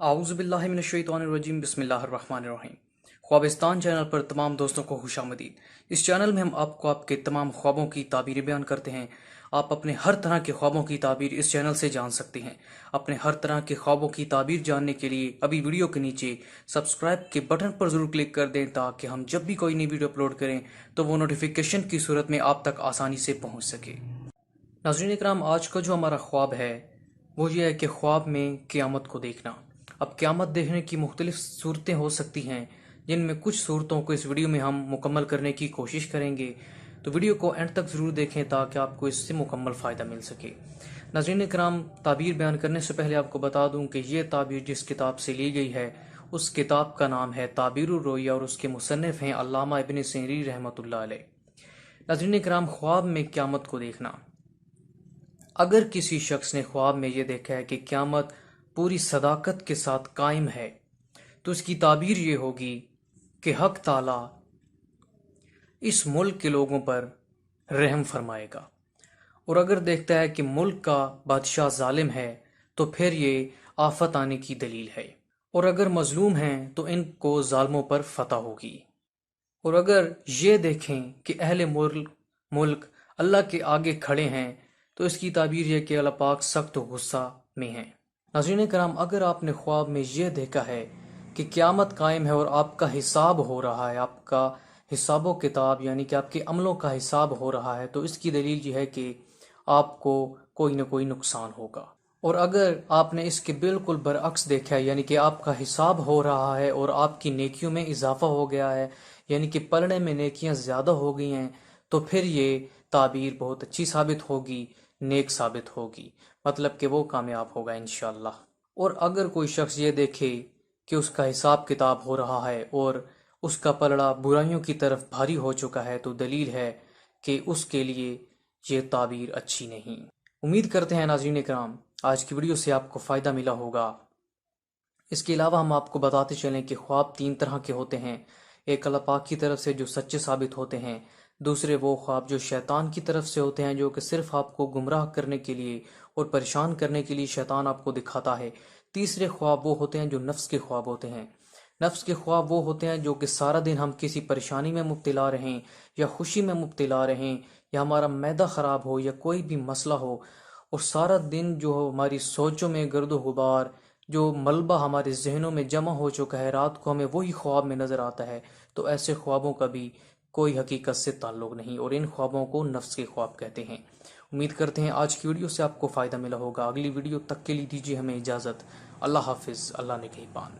आऊज़ुबिल्लाहिमिनश्शैतानिर्रजीम बिस्मिल्लाहिर्रहमानिर्रहीम। ख्वाबिस्तान चैनल पर तमाम दोस्तों को खुशामदीद। इस चैनल में हम आपको आपके तमाम ख्वाबों की ताबीरें बयान करते हैं। आप अपने हर तरह के ख्वाबों की ताबीर इस चैनल से जान सकते हैं। अपने हर तरह के ख्वाबों की ताबीर जानने के लिए अभी वीडियो के नीचे सब्सक्राइब के बटन पर ज़रूर क्लिक कर दें, ताकि हम जब भी कोई नई वीडियो अपलोड करें तो वो नोटिफिकेशन की सूरत में आप तक आसानी से पहुँच सके। नाज़रीन इकराम, आज का जो हमारा ख्वाब है वो ये है कि ख्वाब में क़यामत को देखना। अब क़यामत देखने की मुख्तलिफ सूरतें हो सकती हैं, जिनमें कुछ सूरतों को इस वीडियो में हम मुकम्मल करने की कोशिश करेंगे। तो वीडियो को एंड तक ज़रूर देखें ताकि आपको इससे मुकम्मल फ़ायदा मिल सके। नाज़रीन इकराम, ताबीर बयान करने से पहले आपको बता दूं कि ये ताबीर जिस किताब से ली गई है उस किताब का नाम है ताबीरुर रोया और उसके मुसन्निफ़ हैं अल्लामा इब्न सीरीन रहमतुल्लाह अलैह। नाज़रीन इकराम, ख्वाब में क़यामत को देखना। अगर किसी शख्स ने ख्वाब में ये देखा है कि क़यामत पूरी सदाकत के साथ कायम है, तो उसकी ताबीर ये होगी कि हक ताला इस मुल्क के लोगों पर रहम फरमाएगा। और अगर देखता है कि मुल्क का बादशाह जालिम है, तो फिर ये आफत आने की दलील है। और अगर मजलूम हैं तो इनको जालिमों पर फतह होगी। और अगर ये देखें कि अहले मुल्क अल्लाह के आगे खड़े हैं, तो इसकी ताबीर ये कि अल्लाह पाक सख्त गुस्सा में हैं। नाज़रीन कराम, अगर आपने ख्वाब में ये देखा है कि क़यामत कायम है और आपका हिसाब हो रहा है, आपका हिसाबो किताब यानी कि आपके अमलों का हिसाब हो रहा है, तो इसकी दलील ये है कि आपको कोई ना कोई नुकसान होगा। और अगर आपने इसके बिल्कुल बरअक्स देखा है, यानी कि आपका हिसाब हो रहा है और आपकी नेकियों में इजाफा हो गया है, यानी कि पलड़े में नेकियां ज़्यादा हो गई हैं, तो फिर ये ताबीर बहुत अच्छी साबित होगी, नेक साबित होगी, मतलब कि वो कामयाब होगा इंशाअल्लाह। और अगर कोई शख्स ये देखे कि उसका हिसाब किताब हो रहा है और उसका पलड़ा बुराइयों की तरफ भारी हो चुका है, तो दलील है कि उसके लिए ये ताबीर अच्छी नहीं। उम्मीद करते हैं नाज़रीन इकराम, आज की वीडियो से आपको फ़ायदा मिला होगा। इसके अलावा हम आपको बताते चलें कि ख्वाब 3 तरह के होते हैं। एक अल्लाह पाक की तरफ से जो सच्चे साबित होते हैं, दूसरे वो ख्वाब जो शैतान की तरफ से होते हैं, जो कि सिर्फ आपको गुमराह करने के लिए और परेशान करने के लिए शैतान आपको दिखाता है। तीसरे ख्वाब वो होते हैं जो नफ्स के ख्वाब होते हैं। नफ्स के ख्वाब वो होते हैं जो कि सारा दिन हम किसी परेशानी में मुब्तला रहें या खुशी में मुब्तला रहें, या हमारा मैदा ख़राब हो या कोई भी मसला हो, और सारा दिन जो हमारी सोचों में गर्दो गुबार, जो मलबा हमारे जहनों में जमा हो चुका है, रात को हमें वही ख्वाब में नज़र आता है। तो ऐसे ख्वाबों का भी कोई हकीकत से ताल्लुक़ नहीं, और इन ख्वाबों को नफ्स के ख्वाब कहते हैं। उम्मीद करते हैं आज की वीडियो से आपको फ़ायदा मिला होगा। अगली वीडियो तक के लिए दीजिए हमें इजाज़त। अल्लाह हाफिज़। अल्लाह ने कही पान।